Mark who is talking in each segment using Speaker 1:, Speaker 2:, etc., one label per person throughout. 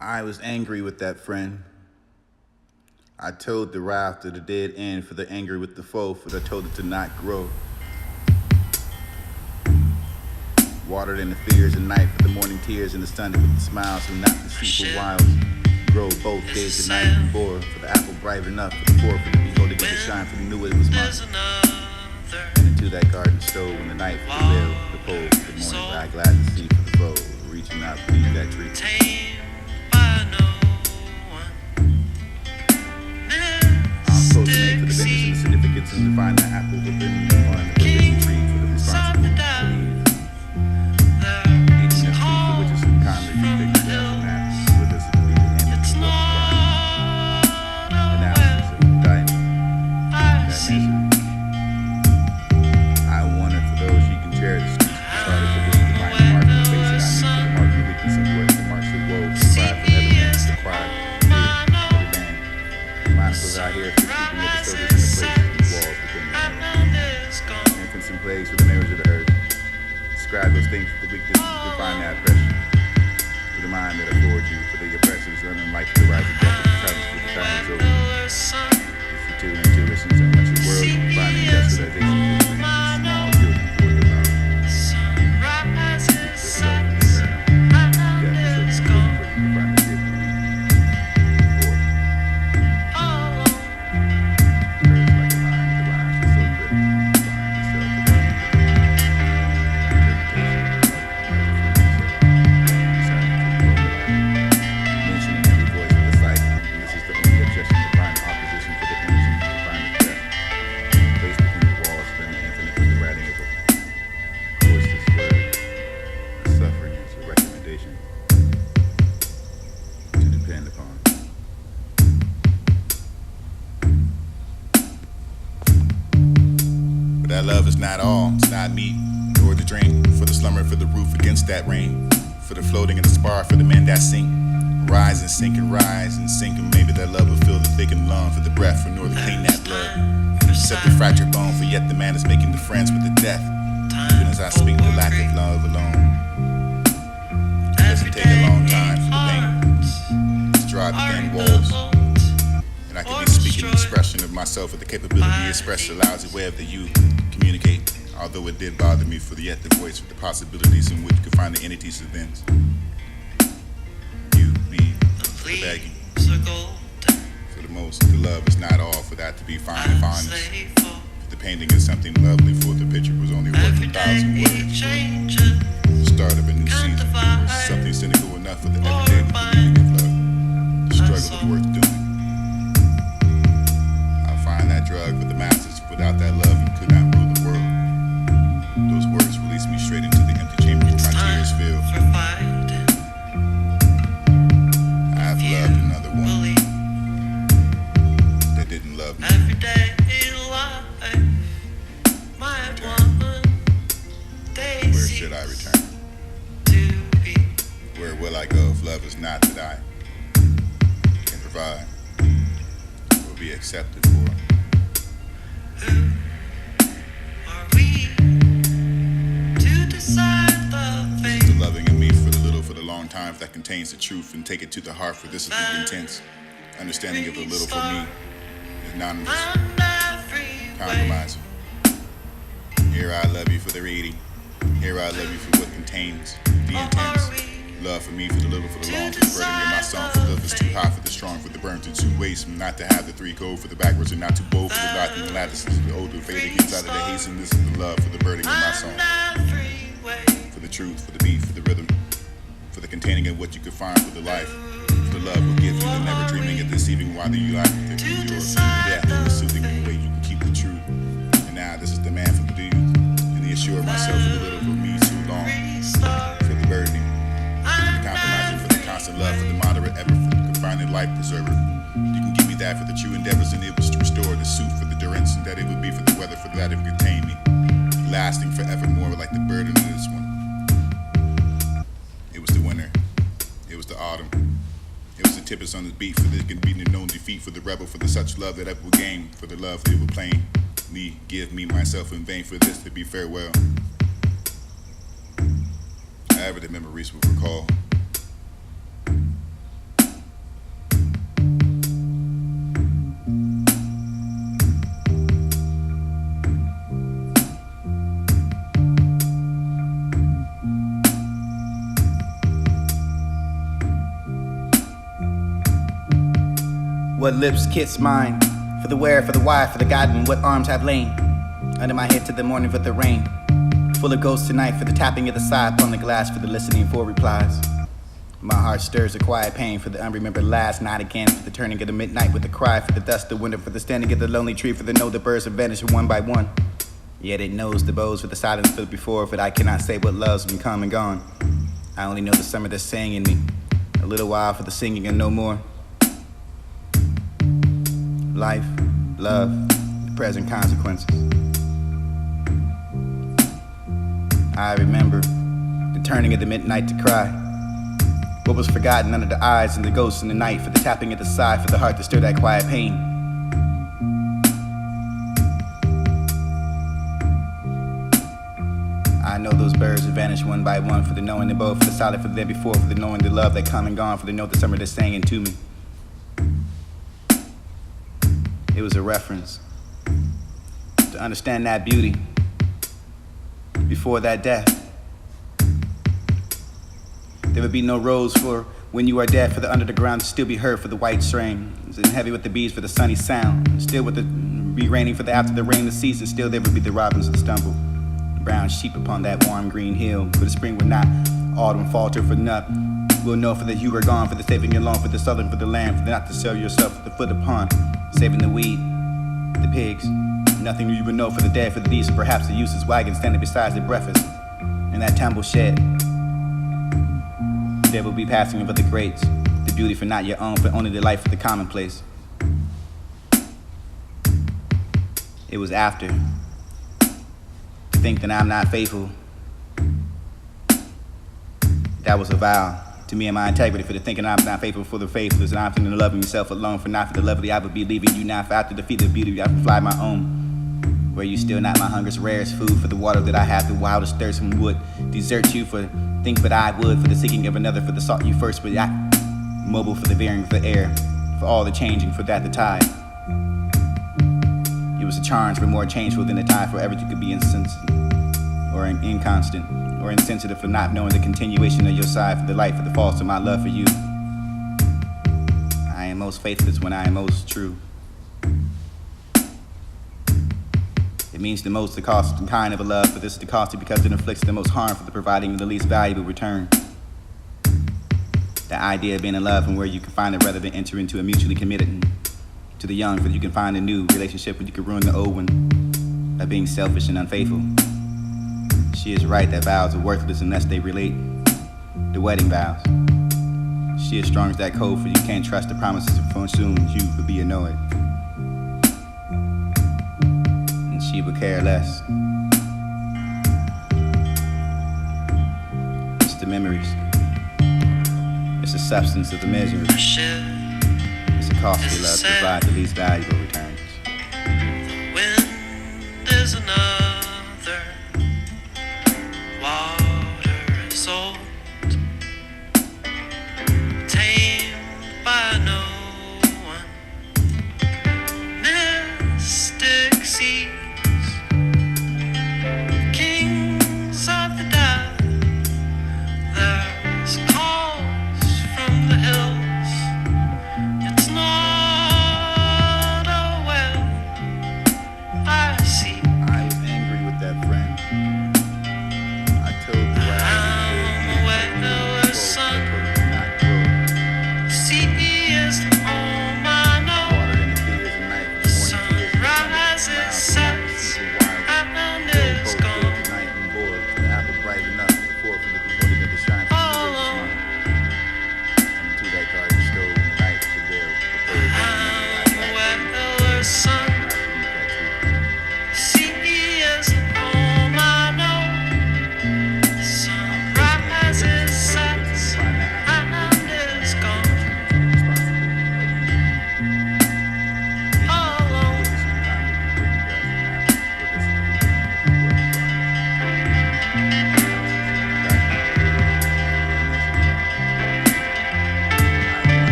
Speaker 1: I was angry with that friend. I told the raft to the dead end for the anger with the foe, for I told it to not grow. Watered in the fears and night for the morning tears and the sun with the smiles and not the deceitful wiles. Grow both days and night and bore, for the apple bright enough for the poor, for the beholder get to shine, for the knew it was mine. And into that garden stole when the night for the veil, the pole, for the morning I glad to see for the foe, reaching out to leave that tree. I'm supposed to make for the vengeance and the significance and to find that apple within the one, the forbidden tree for the responsible to leave. Eating that tree for which is kindly pick the death and that with us to be the end of the analysis of the diamond. That means I want it for those you can cherish. Started for this divine mark in the face that I need for the mark of weakness and worth, the marks of woe, the cry for heaven, the cry for the man. Monsters out here for keeping the disorders in the places and the walls within the earth. Infants and plagues for the marriage of the earth. Describe those things for the weakness to define that oppression. For the mind that affords you, for the oppressors, running like the rise of death, the silence for the time is over. If you two intuitions and much of the world, you find industrialization for the land, small children for the love. That love is not all, it's not meat, nor the drink. For the slumber, for the roof against that rain. For the floating in the spar, for the men that sink. Rise and sink and rise and sink. And maybe that love will fill the thickened lung. For the breath, for nor to clean that blood. Set the fractured bone, for yet the man is making the friends with the death. Even as I speak the lack of love alone. It doesn't take a long time for the pain to drive thin walls. And I could be speaking the expression of myself with the capability to express a lousy way of the you communicate. Although it did bother me for the yet the voice with the possibilities in which you could find the entities of them. You be the begging. For the most, the love is not all for that to be fine and honest. For the painting is something lovely, for the picture was only worth 1,000 words. The start of a new season was something cynical enough for the everyday beginning of love. The struggle is worth doing. I'll find that drug for the masses. Without that love, you could not rule the world. Those words release me straight into the empty chamber where my tears fill. I have loved another woman that didn't love me. Where should I return? Where will I go if love is not that I can provide or be accepted for? The loving in me for the little, for the long time that contains the truth and take it to the heart, for this is the intense understanding of the little for me is anonymous, compromising. Here I love you for the reading, here I love you for what contains the intense love for me for the little, for the long, for the burden in my song, for love is too hot, for the strong, for the burnt, and too waste, not to have the three code, for the backwards and not too bold, for the life and the lattices, the older fade against out of the hasten, this is the love for the burden in my song. For the truth, for the beat, for the rhythm, for the containing of what you could find for the life, for the love will give you the never dreaming and deceiving while you like to endure the death and the soothing way you can keep the truth. And now this is the man for the dude, and the assure myself for the little for me too long, for the burdening, for the compromising, for the constant love, for the moderate effort, for the confining life preserver. You can give me that for the true endeavors and it was to restore the suit for the durance and that it would be for the weather, for that it would contain me, lasting forevermore like the burden of this one. It was the winter. It was the autumn. It was the tempest on the beat for there can be no known defeat for the rebel, for the such love that ever will gain, for the love it will plain. Me, give me myself in vain for this to be farewell. However the memories will recall.
Speaker 2: What lips kiss mine? For the where, for the why, for the God, and what arms have lain under my head to the morning for the rain. Full of ghosts tonight for the tapping of the sigh upon the glass for the listening for replies. My heart stirs a quiet pain for the unremembered last night again, for the turning of the midnight with the cry, for the dust, the winter, for the standing of the lonely tree, for the know the birds have vanished one by one. Yet it knows the bows for the silence for the before, but I cannot say what love's been come and gone. I only know the summer that's sang in me, a little while for the singing and no more. Life, love, the present consequences. I remember the turning of the midnight to cry. What was forgotten under the eyes and the ghosts in the night, for the tapping at the side, for the heart to stir that quiet pain. I know those birds have vanished one by one, for the knowing the both, for the solid, for the day before, for the knowing the love that come and gone, for the note the summer that's singing to me. It was a reference to understand that beauty before that death. There would be no rose for when you are dead, for the under the ground to still be heard, for the white strings, and heavy with the bees for the sunny sound, and still with the be raining for the after the rain the season, still there would be the robins that stumble, the brown sheep upon that warm green hill, for the spring would not autumn falter for nut. We'll know for that you were gone, for the saving your lawn, for the southern, for the land, for the not to sell yourself at the foot upon, saving the weed, the pigs, nothing you would know for the dead, for the thieves, and perhaps the useless wagon standing beside the breakfast in that tumble shed. There will be passing of the greats, the beauty for not your own, for only the life of the commonplace. It was after to think that I'm not faithful. That was a vow to me and my integrity, for the thinking I'm not faithful for the faithless, and I'm thinking of loving myself alone, for not for the lovely I would be leaving you now, for after the feet of beauty I would fly my own. Where you still not my hunger's rarest food, for the water that I have, the wildest thirst and would desert you for think but I would, for the seeking of another, for the sought you first, but I mobile for the veering of the air, for all the changing, for that the tide. It was a charge for more changeful than the tide, forever you could be insensitive or inconstant or insensitive, for not knowing the continuation of your side, for the light, for the false of my love for you. I am most faithless when I am most true. It means the most the cost and kind of a love, for this is the cost because it inflicts the most harm for the providing the least valuable return. The idea of being in love and where you can find it rather than enter into a mutually committed, and to the young, for you can find a new relationship where you can ruin the old one by being selfish and unfaithful. She is right that vows are worthless unless they relate the wedding vows. She is strong as that code, for you can't trust the promises of consume you for be annoyed. She would care less. It's the memories. It's the substance of the misery. It's the costly love to provide the least valuable returns.
Speaker 3: The wind is another, water is old, tamed by no one, mystic sea.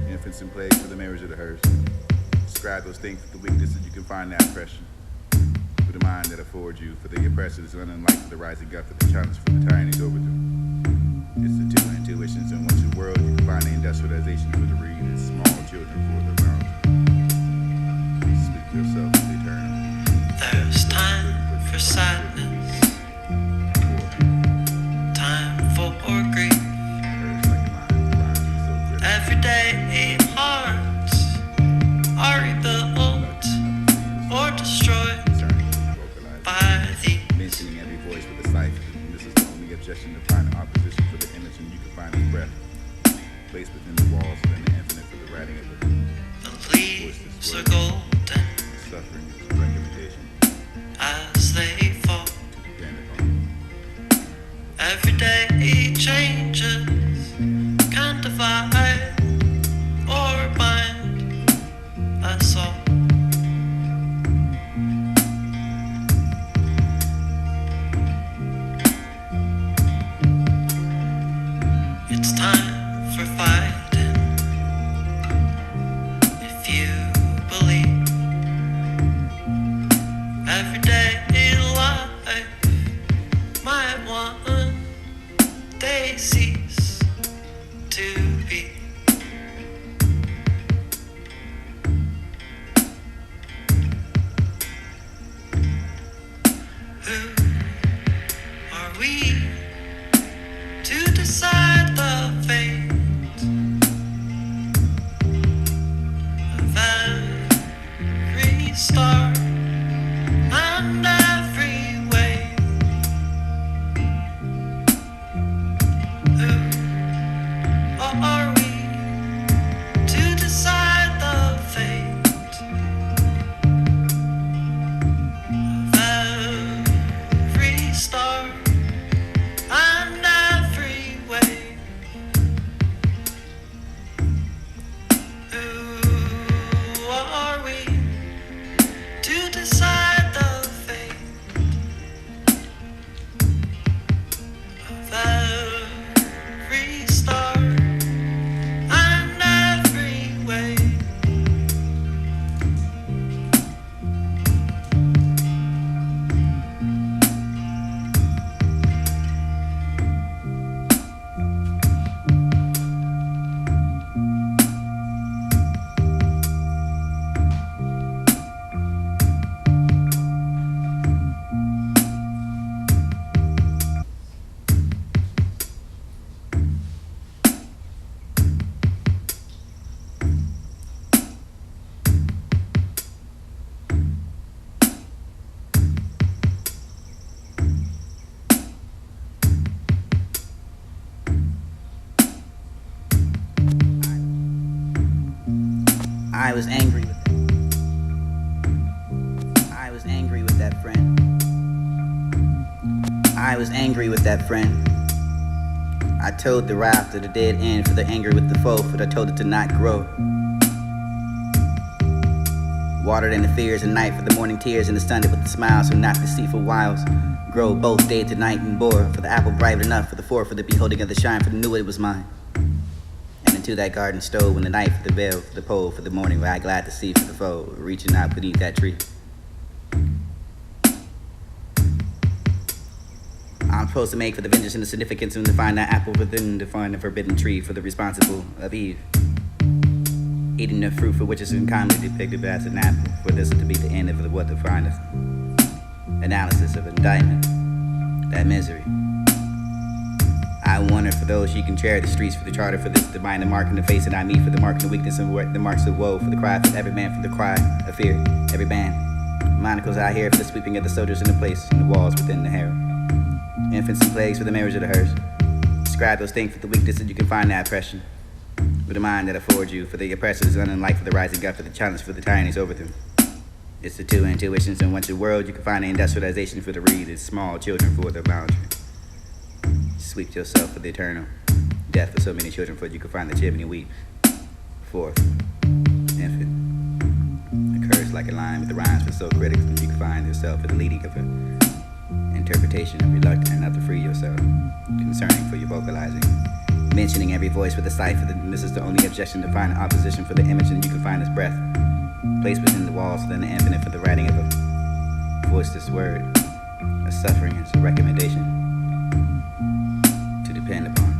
Speaker 1: Infants and plagues for the marriage of the hearse. Describe those things for the weaknesses, you can find that oppression. For the mind that affords you, for the oppressor is unlike for the rising gut, for the challenge, for the tyrannies over them. It's the two intuitions in which the world, you can find the industrialization for the reed, and small children for the mouth. Speak yourself to the eternal.
Speaker 3: There's time for sadness, time for grief. Everyday hearts are rebuilt or destroyed by the
Speaker 1: mentioning every voice with a cipher. This is the only objection to find the opposition for the image, and you can find the breath placed within the walls within the infinite for the writing of the
Speaker 3: leaves are golden
Speaker 1: suffering is recommendation
Speaker 3: as they fall.
Speaker 1: to depend upon.
Speaker 3: Every day changes can divide or bind us all. It's time for fighting. If you believe every day life might one day cease to be. Who are we to decide the fate of every star and every wave? Who are we to decide the fate of every star and every wave? Who are we to decide the fate of every star and every wave?
Speaker 2: I was angry with it. I was angry with that friend. I was angry with that friend. I told the raft of the dead end for the anger with the foe, but I told it to not grow. Watered in the fears of night for the morning tears, and the sun with the smiles from not deceitful wiles. Grow both day to night and bore, for the apple bright enough for the four, for the beholding of the shine, for the knew it was mine. And into that garden stole when the night for the veil, for the pole, for the morning, where I glad to see for the foe, reaching out beneath that tree. I'm supposed to make for the vengeance and the significance, and to find that apple within, to find the forbidden tree for the responsible of Eve. Eating the fruit for which is unkindly depicted as an apple, for this is to be the end of what defined us. Analysis of indictment, that misery. I wonder for those she can chair the streets for the charter, for this to bind the mark in the face, and I meet for the mark in the weakness and the marks of woe, for the cry for every man, for the cry of fear, every band. Monocles out here for the sweeping of the soldiers in the place, in the walls within the harem. Infants and plagues for the marriage of the hearse. Describe those things for the weakness, and you can find that oppression. With the mind that affords you, for the oppressors unlike for the rising gut, for the challenge, for the tyrannies over them. It's the two intuitions in which the world, you can find the industrialization for the reed, and small children for the boundary. Sweep yourself for the eternal. Death for so many children, for you can find the chimney weep. Fourth, infant. A curse like a line with the rhymes for so critics, and you can find yourself for the leading of an interpretation of reluctant enough to free yourself. Concerning for your vocalizing. Mentioning every voice with a cipher, this is the only objection to find an opposition for the image, and you can find this breath placed within the walls within the infinite for the writing of a voiceless word. A suffering is a recommendation to depend upon.